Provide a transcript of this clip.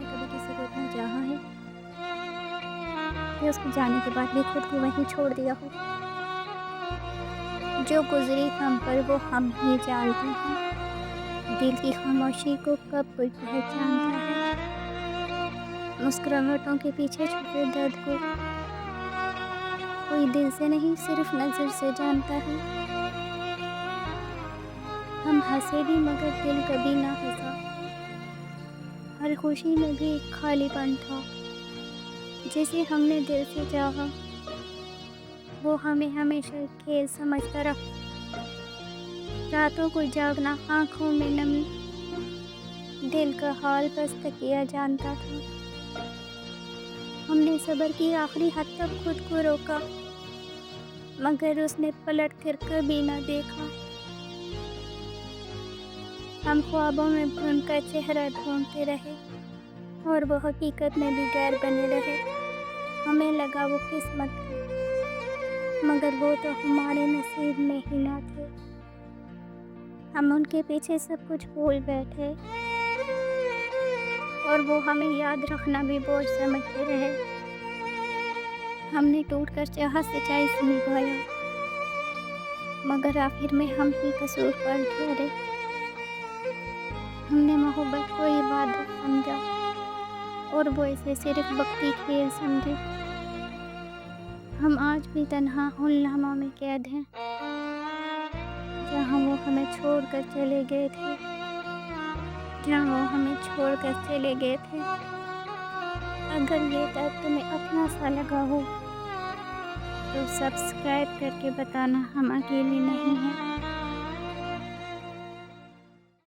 نے کبھی کسی کو اتنا چاہا ہے کہ اس کے جانے کے بعد بھی خود کو وہیں چھوڑ دیا ہو؟ جو گزری ہم پر وہ ہم ہی جانتے ہیں، دل کی خاموشی کو کب کوئی پہچانتا ہے، مسکراہٹوں کے پیچھے چھپے درد کو کوئی دل سے نہیں صرف نظر سے جانتا ہے۔ ہم ہنسے بھی مگر دل کبھی نہ ہنسا، ہر خوشی میں بھی ایک خالی پن تھا، جسے ہم نے دل سے چاہا وہ ہمیں ہمیشہ ایک کھیل سمجھتا رہا۔ راتوں کو جاگنا، آنکھوں میں نمی، دل کا حال بس تکیہ جانتا تھا۔ ہم نے صبر کی آخری حد تک خود کو روکا، مگر اس نے پلٹ کر کبھی نہ دیکھا۔ ہم خوابوں میں ان کا چہرہ ڈھونڈتے رہے اور وہ حقیقت میں بھی غیر بنے رہے۔ ہمیں لگا وہ قسمت ہے، مگر وہ تو ہمارے نصیب میں ہی نہ تھے۔ ہم ان کے پیچھے سب کچھ بھول بیٹھے اور وہ ہمیں یاد رکھنا بھی بوجھ سمجھتے رہے۔ ہم نے ٹوٹ کر چاہت سچائی سے نبھایا، مگر آخر میں ہم ہی قصوروار ٹھہرے۔ ہم نے محبت کو عبادت سمجھا اور وہ اسے صرف وقتی کھیل سمجھے۔ ہم آج بھی تنہا ان لمحوں میں قید ہیں جہاں وہ ہمیں چھوڑ کر چلے گئے تھے، اگر یہ درد تمہیں اپنا سا لگا ہو تو سبسکرائب کر کے بتانا ہم اکیلے نہیں ہیں۔